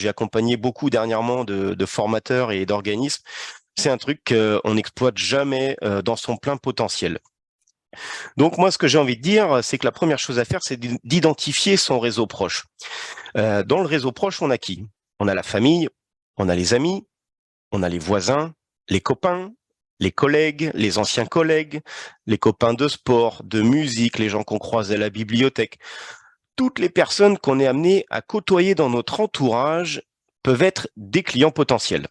J'ai accompagné beaucoup dernièrement de formateurs et d'organismes. C'est un truc qu'on n'exploite jamais dans son plein potentiel. Donc moi, ce que j'ai envie de dire, c'est que la première chose à faire, c'est d'identifier son réseau proche. Dans le réseau proche, on a qui? On a la famille, on a les amis, on a les voisins, les copains, les collègues, les anciens collègues, les copains de sport, de musique, les gens qu'on croise à la bibliothèque. Toutes les personnes qu'on est amené à côtoyer dans notre entourage peuvent être des clients potentiels.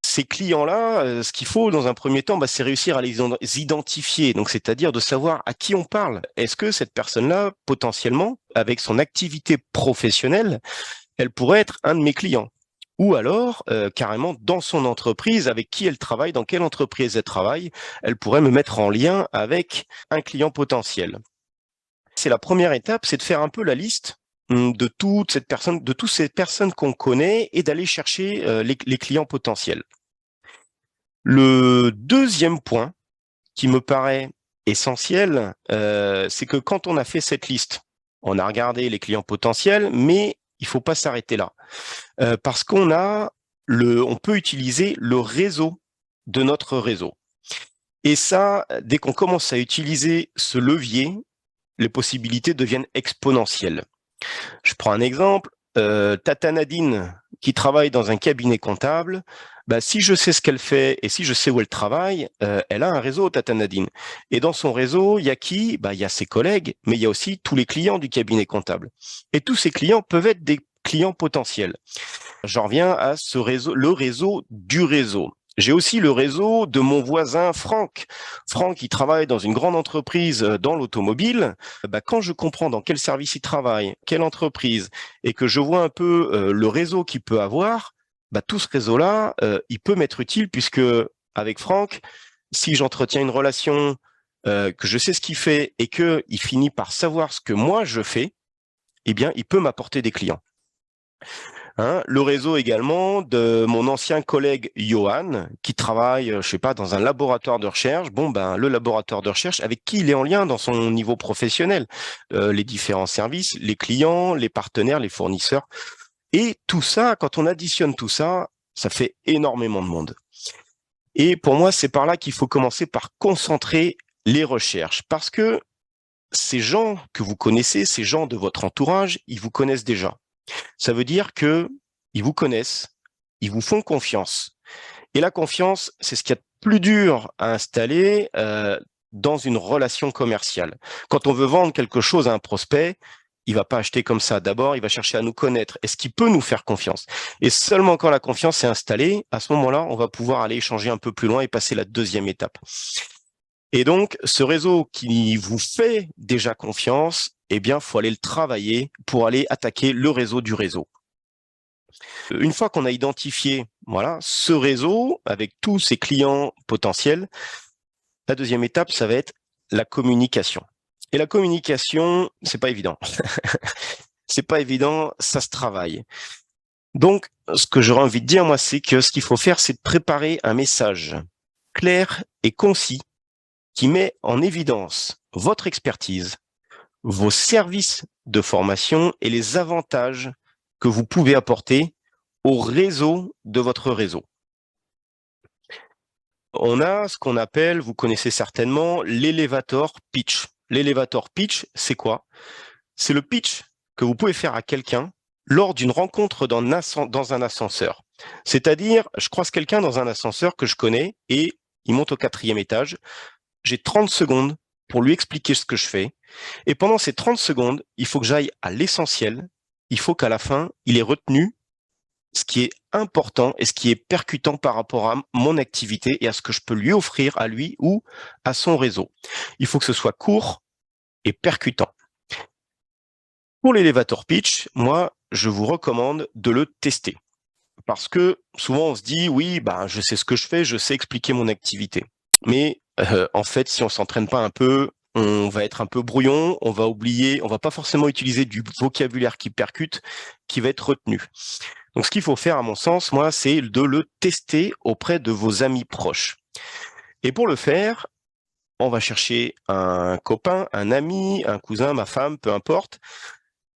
Ces clients-là, ce qu'il faut dans un premier temps, c'est réussir à les identifier. Donc, c'est-à-dire de savoir à qui on parle. Est-ce que cette personne-là, potentiellement, avec son activité professionnelle, elle pourrait être un de mes clients? Ou alors, carrément, dans son entreprise, avec qui elle travaille, dans quelle entreprise elle travaille, elle pourrait me mettre en lien avec un client potentiel. C'est la première étape, c'est de faire un peu la liste de toute cette personne, de toutes ces personnes qu'on connaît et d'aller chercher les clients potentiels. Le deuxième point qui me paraît essentiel, c'est que quand on a fait cette liste, on a regardé les clients potentiels, mais il faut pas s'arrêter là, parce on peut utiliser le réseau de notre réseau. Et ça, dès qu'on commence à utiliser ce levier, les possibilités deviennent exponentielles. Je prends un exemple, Tata Nadine, qui travaille dans un cabinet comptable, si je sais ce qu'elle fait et si je sais où elle travaille, elle a un réseau, Tata Nadine. Et dans son réseau, il y a qui? Il y a ses collègues, mais il y a aussi tous les clients du cabinet comptable. Et tous ces clients peuvent être des clients potentiels. J'en reviens à ce réseau, le réseau du réseau. J'ai aussi le réseau de mon voisin Franck. Franck, il travaille dans une grande entreprise dans l'automobile. Quand je comprends dans quel service il travaille, quelle entreprise, et que je vois un peu le réseau qu'il peut avoir, tout ce réseau-là, il peut m'être utile puisque avec Franck, si j'entretiens une relation, que je sais ce qu'il fait et que il finit par savoir ce que moi je fais, eh bien, il peut m'apporter des clients. Hein, le réseau également de mon ancien collègue Johan, qui travaille, je sais pas, dans un laboratoire de recherche. Le laboratoire de recherche, avec qui il est en lien dans son niveau professionnel, les différents services, les clients, les partenaires, les fournisseurs. Et tout ça, quand on additionne tout ça, ça fait énormément de monde. Et pour moi, c'est par là qu'il faut commencer par concentrer les recherches, parce que ces gens que vous connaissez, ces gens de votre entourage, ils vous connaissent déjà. Ça veut dire que ils vous connaissent, ils vous font confiance. Et la confiance, c'est ce qu'il y a de plus dur à installer dans une relation commerciale. Quand on veut vendre quelque chose à un prospect, il va pas acheter comme ça. D'abord, il va chercher à nous connaître. Est-ce qu'il peut nous faire confiance? Et seulement quand la confiance est installée, à ce moment-là, on va pouvoir aller échanger un peu plus loin et passer la deuxième étape. Et donc, ce réseau qui vous fait déjà confiance, eh bien, faut aller le travailler pour aller attaquer le réseau du réseau. Une fois qu'on a identifié, voilà, ce réseau avec tous ses clients potentiels, la deuxième étape, ça va être la communication. Et la communication, c'est pas évident. C'est pas évident, ça se travaille. Donc, ce que j'aurais envie de dire, moi, c'est que ce qu'il faut faire, c'est de préparer un message clair et concis qui met en évidence votre expertise, vos services de formation et les avantages que vous pouvez apporter au réseau de votre réseau. On a ce qu'on appelle, vous connaissez certainement, l'elevator pitch. L'elevator pitch, c'est quoi? C'est le pitch que vous pouvez faire à quelqu'un lors d'une rencontre dans un ascenseur. C'est-à-dire, je croise quelqu'un dans un ascenseur que je connais et il monte au 4e étage. J'ai 30 secondes pour lui expliquer ce que je fais. Et pendant ces 30 secondes, il faut que j'aille à l'essentiel. Il faut qu'à la fin, il ait retenu ce qui est important et ce qui est percutant par rapport à mon activité et à ce que je peux lui offrir à lui ou à son réseau. Il faut que ce soit court et percutant. Pour l'elevator pitch, moi, je vous recommande de le tester. Parce que souvent on se dit, oui, je sais ce que je fais, je sais expliquer mon activité. Mais en fait, si on s'entraîne pas un peu, on va être un peu brouillon, on va oublier, on va pas forcément utiliser du vocabulaire qui percute, qui va être retenu. Donc, ce qu'il faut faire, à mon sens, moi, c'est de le tester auprès de vos amis proches. Et pour le faire, on va chercher un copain, un ami, un cousin, ma femme, peu importe.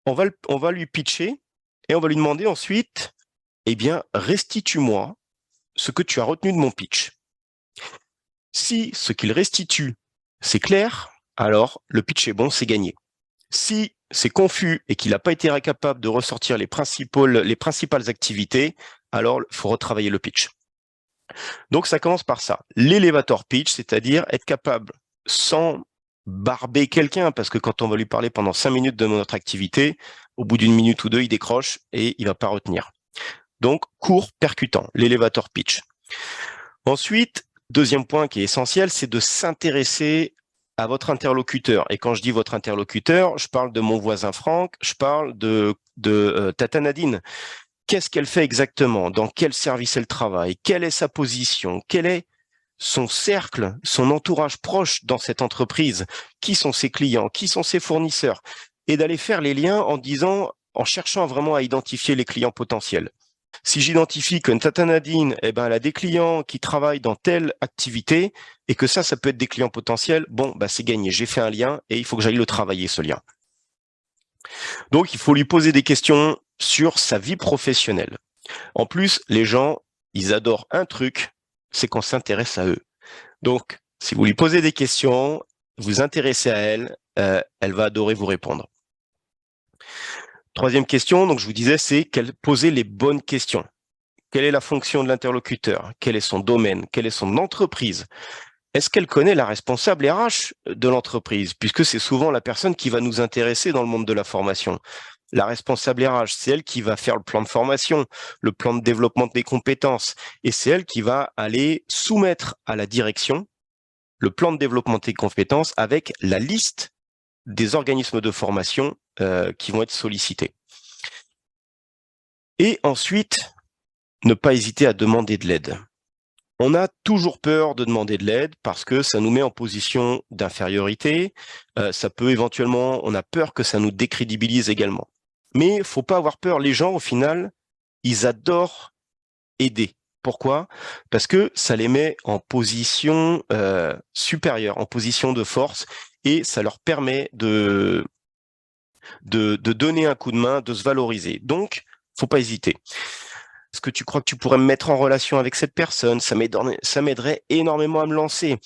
On va lui pitcher Et on va lui demander ensuite, eh bien, restitue-moi ce que tu as retenu de mon pitch. Si ce qu'il restitue, c'est clair, alors le pitch est bon, c'est gagné. Si c'est confus et qu'il n'a pas été capable de ressortir les principales activités, alors il faut retravailler le pitch. Donc ça commence par ça. L'elevator pitch, c'est-à-dire être capable, sans barber quelqu'un, parce que quand on va lui parler pendant 5 minutes de notre activité, au bout d'une minute ou deux, il décroche et il va pas retenir. Donc, court, percutant, l'elevator pitch. Ensuite, deuxième point qui est essentiel, c'est de s'intéresser à votre interlocuteur. Et quand je dis votre interlocuteur, je parle de mon voisin Franck, je parle de Tata Nadine. Qu'est-ce qu'elle fait exactement? Dans quel service elle travaille? Quelle est sa position? Quel est son cercle, son entourage proche dans cette entreprise? Qui sont ses clients? Qui sont ses fournisseurs? Et d'aller faire les liens en cherchant vraiment à identifier les clients potentiels. Si j'identifie que Tata Nadine, elle a des clients qui travaillent dans telle activité et que ça peut être des clients potentiels, bon, c'est gagné. J'ai fait un lien et il faut que j'aille le travailler, ce lien. Donc, il faut lui poser des questions sur sa vie professionnelle. En plus, les gens, ils adorent un truc, c'est qu'on s'intéresse à eux. Donc, si vous lui posez des questions, vous intéressez à elle, elle va adorer vous répondre. Troisième question, donc je vous disais, c'est poser les bonnes questions. Quelle est la fonction de l'interlocuteur? Quel est son domaine? Quelle est son entreprise? Est-ce qu'elle connaît la responsable RH de l'entreprise? Puisque c'est souvent la personne qui va nous intéresser dans le monde de la formation. La responsable RH, c'est elle qui va faire le plan de formation, le plan de développement des compétences, et c'est elle qui va aller soumettre à la direction le plan de développement des compétences avec la liste des organismes de formation qui vont être sollicités. Et ensuite, ne pas hésiter à demander de l'aide. On a toujours peur de demander de l'aide parce que ça nous met en position d'infériorité. Ça peut éventuellement, on a peur que ça nous décrédibilise également. Mais il faut pas avoir peur. Les gens, au final, ils adorent aider. Pourquoi? Parce que ça les met en position supérieure, en position de force, et ça leur permet de donner un coup de main, de se valoriser. Donc, faut pas hésiter. Est-ce que tu crois que tu pourrais me mettre en relation avec cette personne? Ça m'aiderait énormément à me lancer.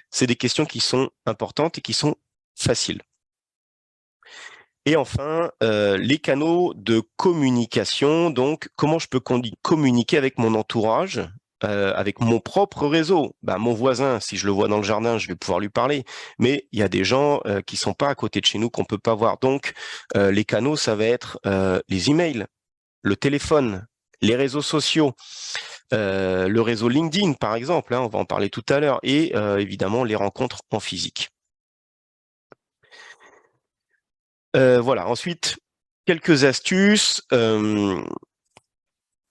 C'est des questions qui sont importantes et qui sont faciles. Et enfin, les canaux de communication. Donc, comment je peux communiquer avec mon entourage, avec mon propre réseau? Mon voisin, si je le vois dans le jardin, je vais pouvoir lui parler. Mais il y a des gens qui sont pas à côté de chez nous qu'on peut pas voir. Donc, les canaux, ça va être les emails, le téléphone, les réseaux sociaux, le réseau LinkedIn, par exemple, on va en parler tout à l'heure, et évidemment les rencontres en physique. Voilà. Ensuite, quelques astuces.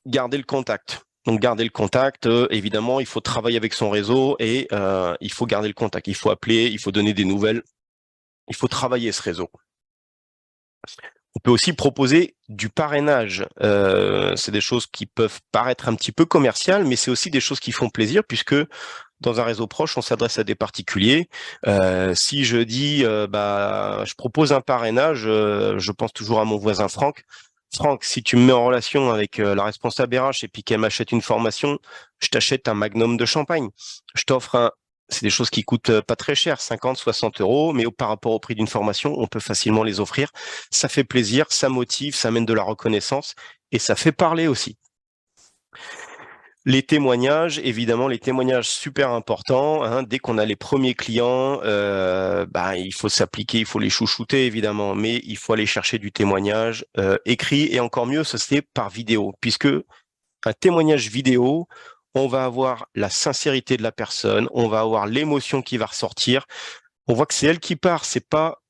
Garder le contact. Donc, garder le contact, évidemment, il faut travailler avec son réseau et il faut garder le contact. Il faut appeler, il faut donner des nouvelles. Il faut travailler ce réseau. On peut aussi proposer du parrainage. C'est des choses qui peuvent paraître un petit peu commerciales, mais c'est aussi des choses qui font plaisir puisque dans un réseau proche, on s'adresse à des particuliers. Si je dis, je propose un parrainage, je pense toujours à mon voisin Franck. Franck, si tu me mets en relation avec la responsable RH et puis qu'elle m'achète une formation, je t'achète un magnum de champagne. Je t'offre c'est des choses qui coûtent pas très cher, 50, 60 euros, mais par rapport au prix d'une formation, on peut facilement les offrir. Ça fait plaisir, ça motive, ça amène de la reconnaissance et ça fait parler aussi. Les témoignages, évidemment, les témoignages super importants. Dès qu'on a les premiers clients, il faut s'appliquer, il faut les chouchouter évidemment, mais il faut aller chercher du témoignage écrit et encore mieux, ça c'est par vidéo, puisque un témoignage vidéo, on va avoir la sincérité de la personne, on va avoir l'émotion qui va ressortir. On voit que c'est elle qui part, c'est pas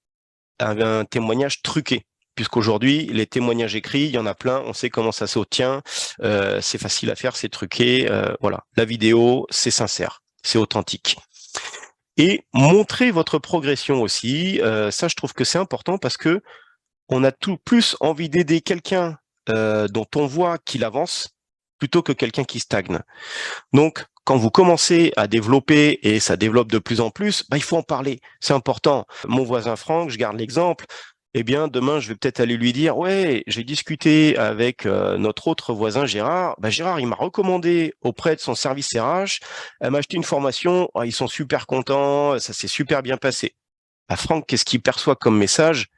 un témoignage truqué. Puisqu'aujourd'hui, les témoignages écrits, il y en a plein, on sait comment ça s'obtient, c'est facile à faire, c'est truqué, voilà. La vidéo, c'est sincère, c'est authentique. Et montrer votre progression aussi, ça je trouve que c'est important parce que on a tout plus envie d'aider quelqu'un dont on voit qu'il avance plutôt que quelqu'un qui stagne. Donc, quand vous commencez à développer et ça développe de plus en plus, il faut en parler. C'est important. Mon voisin Franck, je garde l'exemple, eh bien, demain, je vais peut-être aller lui dire, ouais, j'ai discuté avec notre autre voisin Gérard. Bah, Gérard, il m'a recommandé auprès de son service RH. Elle m'a acheté une formation. Ah, ils sont super contents. Ça s'est super bien passé. Ah, Franck, qu'est-ce qu'il perçoit comme message?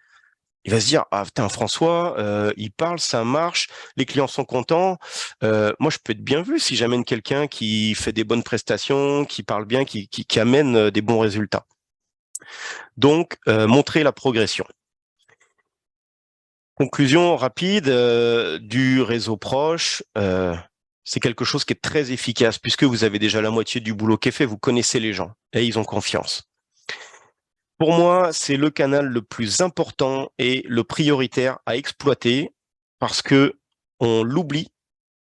Il va se dire, ah putain, François, il parle, ça marche, les clients sont contents. Moi, je peux être bien vu si j'amène quelqu'un qui fait des bonnes prestations, qui parle bien, qui amène des bons résultats. Donc, montrer la progression. Conclusion rapide du réseau proche. C'est quelque chose qui est très efficace puisque vous avez déjà la moitié du boulot qui est fait. Vous connaissez les gens et ils ont confiance. Pour moi, c'est le canal le plus important et le prioritaire à exploiter parce que on l'oublie,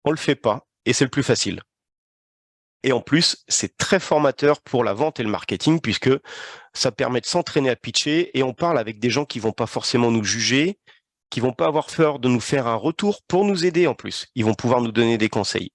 on le fait pas et c'est le plus facile. Et en plus, c'est très formateur pour la vente et le marketing puisque ça permet de s'entraîner à pitcher et on parle avec des gens qui vont pas forcément nous juger, qui vont pas avoir peur de nous faire un retour pour nous aider en plus. Ils vont pouvoir nous donner des conseils.